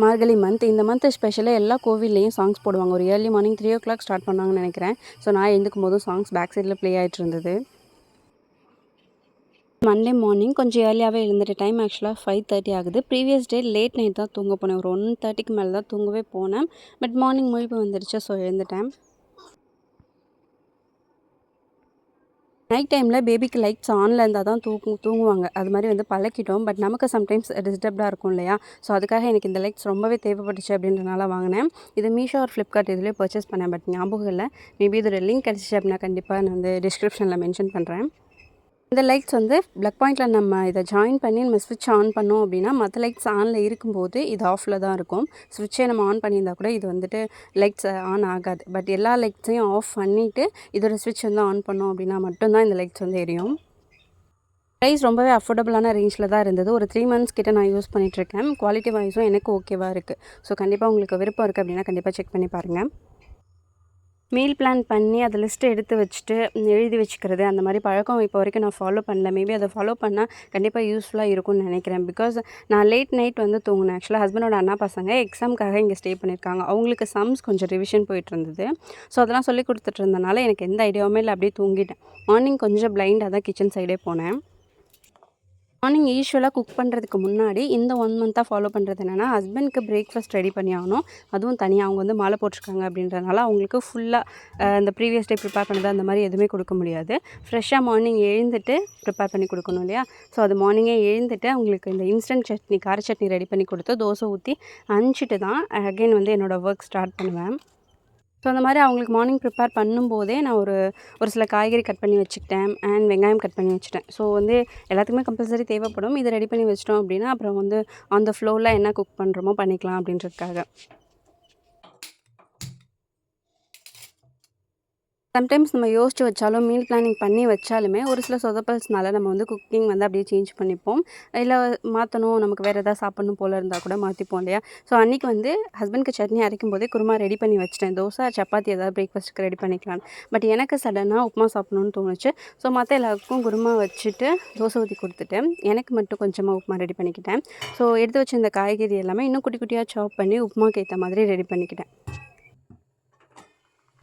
மார்கழி month. இந்த month ஸ்பெஷலாக எல்லா கோவில்லையும் சாங்ஸ் போடுவாங்க. ஒரு ஏர்லி மார்னிங் 3 o'clock ஸ்டார்ட் பண்ணாங்கன்னு நினைக்கிறேன். ஸோ நான் எழுந்துக்கும் போதும் சாங்ஸ் பேக் சைடில் ப்ளே ஆகிட்டு இருந்தது. மண்டே மார்னிங் கொஞ்சம் ஏர்லியாகவே எழுந்துட்டு டைம் ஆக்சுவலாக 5:30 ஆகுது. ப்ரீவியஸ் டே லேட் நைட் தான் தூங்க போனேன். ஒரு 1:30க்கு மேலே தான் தூங்கவே போனேன். பட் மார்னிங் முழிப்பு வந்துடுச்சு. ஸோ எழுந்துட்டேன். நைட் டைமில் பேபிக்கு லைட்ஸ் ஆனில் இருந்தால் தான் தூங்குவாங்க. அது மாதிரி வந்து பழக்கிட்டோம். பட் நமக்கு சம்டைம்ஸ் டிஸ்டர்ப்டாக இருக்கும் இல்லையா? ஸோ அதுக்காக எனக்கு இந்த லைட்ஸ் ரொம்பவே தேவைப்பட்டுச்சு அப்படின்றனால வாங்கினேன். இது மீஷோ ஆர் ஃப்ளிப்கார்ட் இதுலேயே பர்ச்சேஸ் பண்ணேன். பட் ஞாபகம் இல்லை. மேபி இதோட லிங்க் கிடச்சிச்சு அப்படின்னா கண்டிப்பாக நான் வந்து டிஸ்கிரிப்ஷனில் மென்ஷன் பண்ணுறேன். இந்த லைட்ஸ் வந்து ப்ளக் பாயிண்டில் நம்ம இதை ஜாயின் பண்ணி நம்ம ஸ்விட்ச் ஆன் பண்ணோம் அப்படின்னா மற்ற லைட்ஸ் ஆனில் இருக்கும்போது இது ஆஃபில் தான் இருக்கும். ஸ்விட்சை நம்ம ஆன் பண்ணியிருந்தா கூட இது வந்துட்டு லைட்ஸ் ஆன் ஆகாது. பட் எல்லா லைட்ஸையும் ஆஃப் பண்ணிவிட்டு இதோட ஸ்விட்ச் வந்து ஆன் பண்ணோம் அப்படின்னா மட்டும்தான் இந்த லைட்ஸ் வந்து எரியும். ப்ரைஸ் ரொம்பவே அஃபோர்டபுளான ரேஞ்சில் தான் இருந்தது. ஒரு 3 months கிட்ட நான் யூஸ் பண்ணிகிட்ருக்கேன். குவாலிட்டி வைஸும் எனக்கு ஓகேவாக இருக்குது. ஸோ கண்டிப்பாக உங்களுக்கு விருப்பம் இருக்குது அப்படின்னா கண்டிப்பாக செக் பண்ணி பாருங்கள். மீல் பிளான் பண்ணி அதை லிஸ்ட்டு எடுத்து வச்சுட்டு எழுதி வச்சுக்கிறது அந்த மாதிரி பழக்கம் இப்போ வரைக்கும் நான் ஃபாலோ பண்ணல. மேபி அதை ஃபாலோ பண்ணால் கண்டிப்பாக யூஸ்ஃபுல்லாக இருக்கும்னு நினைக்கிறேன். பிகாஸ் நான் லேட் நைட் வந்து தூங்கினேன். ஆக்சுவலாக ஹஸ்பண்டோட அண்ணா பசங்க எக்ஸாமுக்காக இங்கே ஸ்டே பண்ணியிருக்காங்க. அவங்களுக்கு சம்ஸ் கொஞ்சம் ரிவிஷன் போயிட்டு இருந்தது. ஸோ அதெல்லாம் சொல்லி கொடுத்துட்டு இருந்தனால எனக்கு எந்த ஐடியாவுமே இல்லை, அப்படியே தூங்கிட்டேன். மார்னிங் கொஞ்சம் பிளைண்டாக தான் கிச்சன் சைடே போனேன். மார்னிங் யூஷுவலாக குக் பண்ணுறதுக்கு முன்னாடி இந்த 1 month ஃபாலோ பண்ணுறது என்னென்னா, ஹஸ்பண்ட்க்கு பிரேக்ஃபாஸ்ட் ரெடி பண்ணி ஆகணும். அதுவும் தனியாக அவங்க வந்து மாலை போட்டிருக்காங்க அப்படின்றனால அவங்களுக்கு ஃபுல்லாக இந்த ப்ரீவியஸ் டே ப்ரிப்பேர் பண்ணது அந்த மாதிரி எதுவுமே கொடுக்க முடியாது. ஃப்ரெஷ்ஷாக மார்னிங் எழுந்துட்டு ப்ரிப்பேர் பண்ணி கொடுக்கணும் இல்லையா? ஸோ அது மார்னிங்கே எழுந்துட்டு அவங்களுக்கு இந்த இன்ஸ்டன்ட் சட்னி, கார சட்னி ரெடி பண்ணி கொடுத்து தோசை ஊற்றி அனுப்பிச்சிட்டு தான் அகைன் வந்து என்னோடய ஒர்க் ஸ்டார்ட் பண்ணுவேன். ஸோ அந்த மாதிரி அவங்களுக்கு மார்னிங் ப்ரிப்பேர் பண்ணும்போதே நான் ஒரு சில காய்கறி கட் பண்ணி வச்சுக்கிட்டேன். அண்ட் வெங்காயம் கட் பண்ணி வச்சுட்டேன். ஸோ வந்து எல்லாத்துக்குமே கம்பல்சரி தேவைப்படும். இதை ரெடி பண்ணி வச்சிட்டோம் அப்படின்னா அப்புறம் வந்து ஆன் த ஃப்ளோரில் என்ன குக் பண்ணுறோமோ பண்ணிக்கலாம் அப்படின்றதுக்காக. சம்டைம்ஸ் நம்ம யோசிச்சு வச்சாலும் மீல் பிளானிங் பண்ணி வச்சாலுமே ஒரு சில சொதப்பல்ஸ்னால நம்ம வந்து குக்கிங் வந்து அப்படியே சேஞ்ச் பண்ணிப்போம். இல்லை மாற்றணும், நமக்கு வேறு எதாவது சாப்பிட்ணும் போல் இருந்தால் கூட மாற்றிப்போம் இல்லையா? ஸோ அன்றைக்கி வந்து ஹஸ்பண்ட்க்கு சட்னி அரைக்கும் போதே குருமா ரெடி பண்ணி வச்சுட்டேன். தோசை சப்பாத்தி ஏதாவது பிரேக்ஃபாஸ்ட்டுக்கு ரெடி பண்ணிக்கலான்னு. பட் எனக்கு சடனாக உப்புமா சாப்பிட்ணுன்னு தோணுச்சு. ஸோ மற்ற எல்லாருக்கும் குருமா வச்சுட்டு தோசை ஊற்றி கொடுத்துட்டேன். எனக்கு மட்டும் கொஞ்சமாக உப்புமா ரெடி பண்ணிக்கிட்டேன். ஸோ எடுத்து வச்ச இந்த காய்கறி எல்லாமே இன்னும் குட்டி குட்டியாக சாப் பண்ணி உப்புமாக்கு ஏற்ற மாதிரி ரெடி பண்ணிக்கிட்டேன்.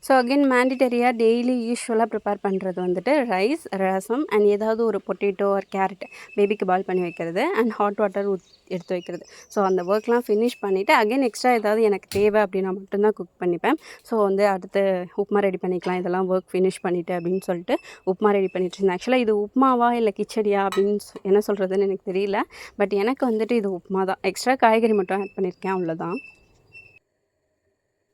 ஸோ அகெயின் மேண்டிட்டரியாக டெய்லி யூஷுவலாக ப்ரிப்பேர் பண்ணுறது வந்துட்டு ரைஸ், ரசம் அண்ட் ஏதாவது ஒரு பொட்டேட்டோ ஆர் கேரட் பேபிக்கு பாயில் பண்ணி வைக்கிறது அண்ட் ஹாட் வாட்டர் எடுத்து வைக்கிறது. ஸோ அந்த ஒர்க்லாம் ஃபினிஷ் பண்ணிவிட்டு அகெயின் எக்ஸ்ட்ரா ஏதாவது எனக்கு தேவை அப்படின்னா மட்டும்தான் குக் பண்ணிப்பேன். ஸோ வந்து அடுத்து உப்புமா ரெடி பண்ணிக்கலாம், இதெல்லாம் ஒர்க் ஃபினிஷ் பண்ணிவிட்டு அப்படின்னு சொல்லிட்டு உப்புமா ரெடி பண்ணிட்டு இருந்தேன். ஆக்சுவலாக இது உப்புமாவா இல்லை கிச்சடியா அப்படின்னு என்ன சொல்கிறதுன்னு எனக்கு தெரியல. பட் எனக்கு வந்துட்டு இது உப்புமா தான். எக்ஸ்ட்ரா காய்கறி மட்டும் ஆட் பண்ணியிருக்கேன், அவ்வளோதான்.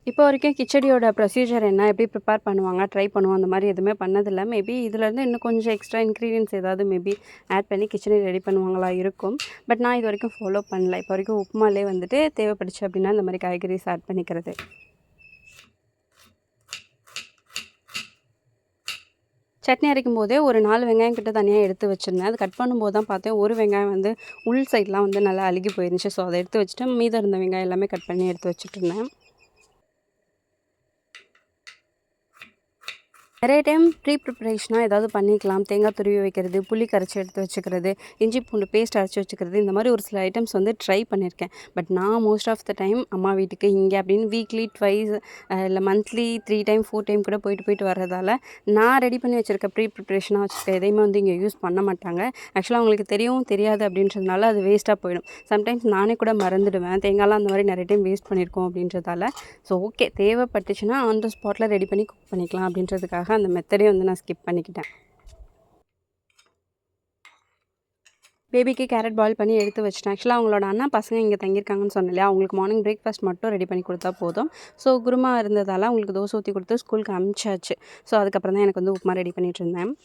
இப்போ வரைக்கும் கிச்சடியோட ப்ரொசீஜர் என்ன, எப்படி ப்ரிப்பேர் பண்ணுவாங்க, ட்ரை பண்ணுவோம் அந்த மாதிரி எதுவுமே பண்ணதில்ல. மேபி இதுலேருந்து இன்னும் கொஞ்சம் எக்ஸ்ட்ரா இன்க்ரீடியன்ட்ஸ் ஏதாவது மேபி ஆட் பண்ணி கிச்சடி ரெடி பண்ணுவாங்களா இருக்கும். பட் நான் இது வரைக்கும் ஃபாலோ பண்ணல. இப்போ வரைக்கும் உப்புமாலே வந்துட்டு தேவைப்பட்டுச்சு அப்படின்னா இந்த மாதிரி காய்கறிஸ் ஆட் பண்ணிக்கிறது. சட்னி அரைக்கும் போதே ஒரு 4 வெங்காயம் கிட்ட தனியாக எடுத்து வச்சுருந்தேன். அது கட் பண்ணும்போது தான் பார்த்தேன் ஒரு வெங்காயம் வந்து உள் சைட்லாம் வந்து நல்லா அழுகி போயிருந்துச்சு. ஸோ அதை எடுத்து வச்சுட்டு மீதம் இருந்த வெங்காயம் எல்லாமே கட் பண்ணி எடுத்து வச்சுட்ருந்தேன். நிறைய டைம் ப்ரிப்பரேஷனாக ஏதாவது பண்ணிக்கலாம். தேங்காய் துருவி வைக்கிறது, புளி கரைச்சி எடுத்து வச்சுக்கிறது, இஞ்சி பூண்டு பேஸ்ட் அரைச்சி வச்சுக்கிறது, இந்த மாதிரி ஒரு சில ஐட்டம்ஸ் வந்து ட்ரை பண்ணியிருக்கேன். பட் நான் மோஸ்ட் ஆஃப் த டைம் அம்மா வீட்டுக்கு இங்கே அப்படின்னு வீக்லி ட்வைஸ் இல்லை மந்த்லி 3 டைம் 4 டைம் கூட போயிட்டு வர்றதால நான் ரெடி பண்ணி வச்சுருக்க ப்ரிப்பரேஷனாக வச்சுருக்க எதையுமே வந்து இங்கே யூஸ் பண்ண மாட்டாங்க. ஆக்சுவலாக அவங்களுக்கு தெரியாது அப்படின்றதுனால அது வேஸ்ட்டாக போயிடும். சம்டைம்ஸ் நானே கூட மறந்துடுவேன். தேங்காய்லாம் அந்த மாதிரி நிறைய டைம் வேஸ்ட் பண்ணியிருக்கோம் அப்படின்றதால. ஸோ ஓகே, தேவைப்பட்டுச்சுன்னா ஆன் த ஸ்பாட்டில் ரெடி பண்ணி குக் பண்ணிக்கலாம் அப்படின்றதுக்காக அந்த மெத்தடே வந்து நான் ஸ்கிப் பண்ணிக்கிட்டேன். பேபிக்கு கேரட் பாயில் பண்ணி எடுத்து வச்சுட்டேன். ஆக்சுவலாக அவங்களோட அண்ணா பசங்க இங்கே தங்கியிருக்காங்கன்னு சொன்னேன் இல்லையா? அவங்களுக்கு மார்னிங் பிரேக்ஃபாஸ்ட் மட்டும் ரெடி பண்ணி கொடுத்தா போதும். ஸோ குருமா இருந்ததால் அவங்களுக்கு தோசை ஊற்றி கொடுத்து ஸ்கூலுக்கு அனுப்பிச்சாச்சு. ஸோ அதுக்கப்புறம் தான் எனக்கு வந்து உப்புமா ரெடி பண்ணிகிட்டு இருந்தேன்.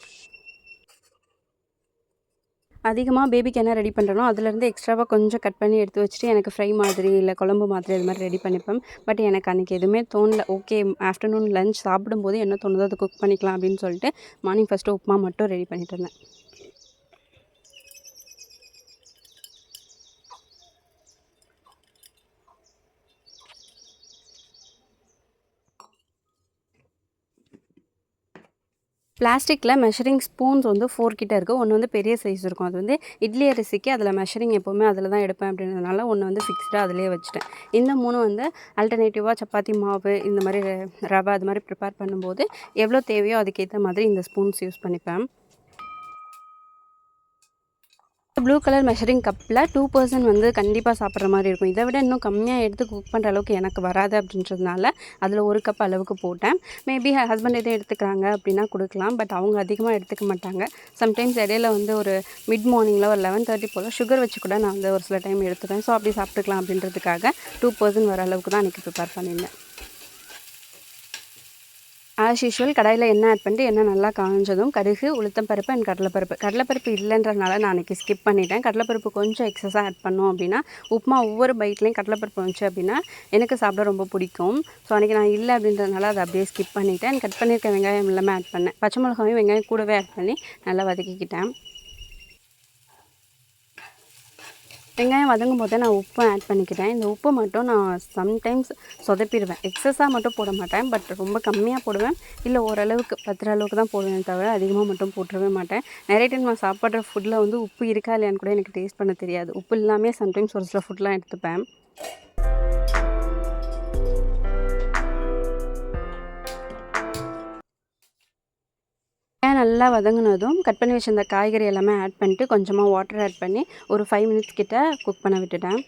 அதிகமாக பேபிக்கு என்ன ரெடி பண்ணுறனோ அதுலேருந்து எக்ஸ்ட்ராவாக கொஞ்சம் கட் பண்ணி எடுத்து வச்சுட்டு எனக்கு ஃப்ரை மாதிரி இல்லை குழம்பு மாதிரி அது மாதிரி ரெடி பண்ணிப்பேன். பட் எனக்கு அன்றைக்கி எதுவுமே தோணல. ஓகே, ஆஃப்டர்நூன் லஞ்ச் சாப்பிடும்போது என்ன தோணுதோ அதை குக் பண்ணிக்கலாம் அப்படின்னு சொல்லிட்டு மார்னிங் ஃபஸ்ட்டு உப்புமா மட்டும் ரெடி பண்ணிட்டு இருந்தேன். பிளாஸ்டிக்கில் மெஷரிங் ஸ்பூன்ஸ் வந்து 4 கிட்ட இருக்குது. ஒன்று வந்து பெரிய சைஸ் இருக்கும். அது வந்து இட்லி அரிசிக்கு அதில் மெஷரிங் எப்போவுமே அதில் தான் எடுப்பேன் அப்படின்றதுனால ஒன்று வந்து ஃபிக்ஸ்டாக அதிலே வச்சுட்டேன். இந்த 3 வந்து ஆல்டர்னேட்டிவாக சப்பாத்தி மாவு இந்த மாதிரி ரவை அது மாதிரி ப்ரிப்பேர் பண்ணும்போது எவ்வளோ தேவையோ அதுக்கேற்ற மாதிரி இந்த ஸ்பூன்ஸ் யூஸ் பண்ணிப்பேன். ப்ளூ கலர் மெஷரிங் கப்பில் 2% வந்து கண்டிப்பாக சாப்பிட்ற மாதிரி இருக்கும். இதை விட இன்னும் கம்மியாக எடுத்து குக் பண்ணுற அளவுக்கு எனக்கு வராது அப்படின்றதுனால அதில் 1 கப் அளவுக்கு போட்டேன். மேபி ஹஸ்பண்ட் எதுவும் எடுத்துக்கிறாங்க அப்படின்னா கொடுக்கலாம். பட் அவங்க அதிகமாக எடுத்துக்க மாட்டாங்க. சம்டைம்ஸ் இடையில வந்து ஒரு மிட் மார்னிங்கில் ஒரு 11:30 போல் சுகர் வச்சு கூட நான் வந்து ஒரு சில டைம் எடுத்துப்பேன். ஸோ அப்படி சாப்பிட்டுக்கலாம் அப்படின்றதுக்காக 2% வர அளவுக்கு தான் அன்றைக்கி ப்ரிப்பேர் பண்ணியிருந்தேன். ஆஸ் யூஷுவல் கடாயில் எண்ணெய் ஆட் பண்ணிட்டு எண்ணெய் நல்லா காஞ்சதும் கடுகு, உளுத்தம் பருப்பு அண்ட் கடலைப்பருப்பு இல்லைன்றனால நான் அன்றைக்கி ஸ்கிப் பண்ணிட்டேன். கடலைப்பருப்பு கொஞ்சம் எக்ஸஸாக ஆட் பண்ணோம் அப்படின்னா உப்புமா ஒவ்வொரு பைட்லேயும் கடலைப்பருப்பு வந்துச்சு அப்படின்னா எனக்கு சாப்பிட ரொம்ப பிடிக்கும். ஸோ அன்றைக்கி நான் இல்லை அப்படின்றதுனால அதை அப்படியே ஸ்கிப் பண்ணிவிட்டேன். கட் பண்ணியிருக்க வெங்காயம் எல்லாமே ஆட் பண்ணேன். பச்சை மிளகாயும் வெங்காயம் கூடவே ஆட் பண்ணி நல்லா வதக்கிக்கிட்டேன். வெங்காயம் வதங்கும் போதே நான் உப்பு ஆட் பண்ணிக்கிட்டேன். இந்த உப்பு மட்டும் நான் சம்டைம்ஸ் சொதப்பிடுவேன். எக்ஸஸாக மட்டும் போட மாட்டேன். பட் ரொம்ப கம்மியாக போடுவேன். இல்லை ஓரளவுக்கு பத்துற அளவுக்கு தான் போடுவேன் தவிர அதிகமாக மட்டும் போட்டுறவே மாட்டேன். நிறைய டைம் நான் சாப்பிட்ற ஃபுட்டில் வந்து உப்பு இருக்கா இல்லையான்னு கூட எனக்கு டேஸ்ட் பண்ண தெரியாது. உப்பு இல்லாமல் சம்டைம்ஸ் ஒரு சில ஃபுட்லாம் எடுத்துப்பேன். நல்லா வதங்கினதும் கட் பண்ணி வச்சிருந்த காய்கறி எல்லாமே ஆட் பண்ணிட்டு கொஞ்சமாக வாட்டர் ஆட் பண்ணி ஒரு 5 மினிட்ஸ் கிட்ட குக் பண்ண விட்டுட்டேன்.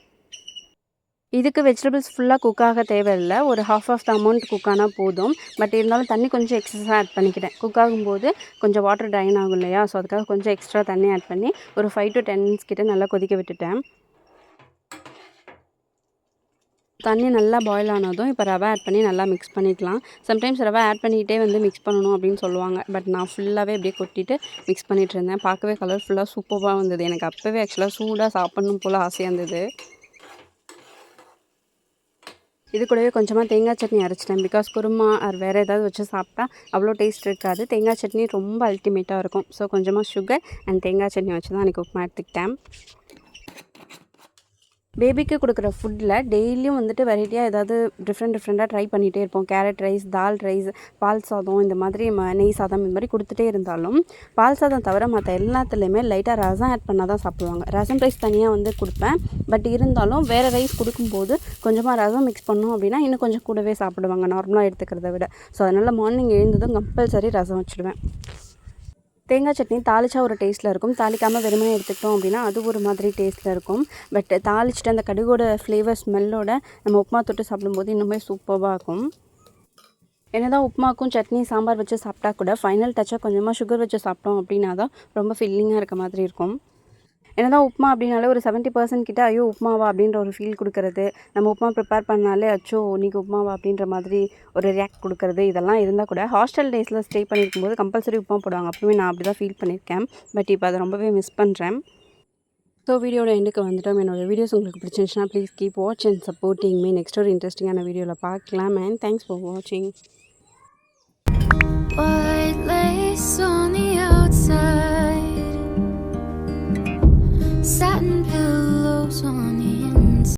இதுக்கு வெஜிடபிள்ஸ் ஃபுல்லாக குக் ஆக தேவையில்லை. ஒரு half of the amount cook ஆனால் போதும். பட் இருந்தாலும் தண்ணி கொஞ்சம் எக்ஸஸாக ஆட் பண்ணிக்கிட்டேன். குக் ஆகும்போது கொஞ்சம் வாட்டர் ட்ரைன் ஆகும் இல்லையா? ஸோ அதுக்காக கொஞ்சம் எக்ஸ்ட்ரா தண்ணி ஆட் பண்ணி ஒரு 5 to 10 மினிட்ஸ் கிட்ட நல்லா கொதிக்க விட்டுட்டேன். தண்ணி நல்லா பாயில் ஆனதும் இப்போ ரவை ஆட் பண்ணி நல்லா மிக்ஸ் பண்ணிக்கலாம். சம்டைம்ஸ் ரவை ஆட் பண்ணிக்கிட்டே வந்து மிக்ஸ் பண்ணணும் அப்படின்னு சொல்லுவாங்க. பட் நான் ஃபுல்லாகவே அப்படியே கொட்டிட்டு மிக்ஸ் பண்ணிகிட்டு இருந்தேன். பார்க்கவே கலர்ஃபுல்லாக சூப்பராக வந்தது. எனக்கு அப்போவே ஆக்சுவலாக சூடாக சாப்பிட்ணும் போல் ஆசையாக இருந்தது. இது கூடவே கொஞ்சமாக தேங்காய் சட்னி அரைச்சிட்டேன். பிகாஸ் குருமா ஆர் வேறு ஏதாவது வச்சு சாப்பிட்டா அவ்வளோ டேஸ்ட் இருக்காது. தேங்காய் சட்னி ரொம்ப அல்டிமேட்டாக இருக்கும். ஸோ கொஞ்சமாக சுகர் அண்ட் தேங்காய் சட்னி வச்சு தான் அன்றைக்கி உப்புமா எடுத்துக்கிட்டேன். பேபிக்கு கொடுக்குற ஃபுட்டில் டெய்லியும் வந்துட்டு வெரைட்டியாக ஏதாவது டிஃப்ரெண்ட்டாக ட்ரை பண்ணிகிட்டே இருப்போம். கேரட் ரைஸ், தால் ரைஸ், பால் சாதம் இந்த மாதிரி நெய் சாதம் இந்த மாதிரி கொடுத்துட்டே இருந்தாலும் பால் சாதம் தவிர மற்ற எல்லாத்துலேயுமே லைட்டாக ரசம் ஆட் பண்ணால் தான் சாப்பிடுவாங்க. ரசம் ரைஸ் தனியாக வந்து கொடுப்பேன். பட் இருந்தாலும் வேறு ரைஸ் கொடுக்கும்போது கொஞ்சமாக ரசம் மிக்ஸ் பண்ணோம் அப்படின்னா இன்னும் கொஞ்சம் கூடவே சாப்பிடுவாங்க நார்மலாக எடுத்துக்கிறத விட. ஸோ அதனால் மார்னிங் எழுந்ததும் கம்பல்சரி ரசம் வச்சுடுவேன். தேங்காய் சட்னி தாளிச்சா ஒரு டேஸ்ட்டில் இருக்கும். தாளிக்காமல் வெறுமனே எடுத்துக்கிட்டோம் அப்படின்னா அது ஒரு மாதிரி டேஸ்ட்டில் இருக்கும். பட் தாளிச்சிட்டு அந்த கடுகோட ஃப்ளேவர் ஸ்மெல்லோட நம்ம உப்புமா தொட்டு சாப்பிடும்போது இன்னுமே சூப்பராக இருக்கும். என்னதான் உப்புமாக்கும் சட்னி சாம்பார் வச்சு சாப்பிட்டா கூட ஃபைனல் டச்சாக கொஞ்சமாக சுகர் வச்சு சாப்பிட்டோம் அப்படின்னா தான் ரொம்ப ஃபில்லிங்காக இருக்க மாதிரி இருக்கும். என்னதான் உப்புமா அப்படின்னாலே ஒரு 70% கிட்ட ஐயோ உப்புமாவா அப்படின்ற ஒரு ஃபீல் கொடுக்கறது, நம்ம உப்புமா ப்ரிப்பேர் பண்ணாலே அச்சோ இன்றைக்கி உப்புமாவா அப்படின்ற மாதிரி ஒரு ரியாக்ட் கொடுக்கறது இதெல்லாம் இருந்தால் கூட ஹாஸ்டல் டேஸில் ஸ்டே பண்ணியிருக்கும்போது கம்பல்சரி உப்புமா போடுவாங்க. அப்போவே நான் அப்படி தான் ஃபீல் பண்ணியிருக்கேன். பட் இப்போ அதை ரொம்பவே மிஸ் பண்ணுறேன். ஸோ வீடியோட எண்டுக்கு வந்துட்டோம். என்னோட வீடியோஸ் உங்களுக்கு பிடிச்சிருந்துச்சுன்னா please keep watch and supporting me. Next ஒரு இன்ட்ரெஸ்டிங்கான வீடியோவில் பார்க்கலாம். அண்ட் தேங்க்ஸ் ஃபார் வாட்சிங்.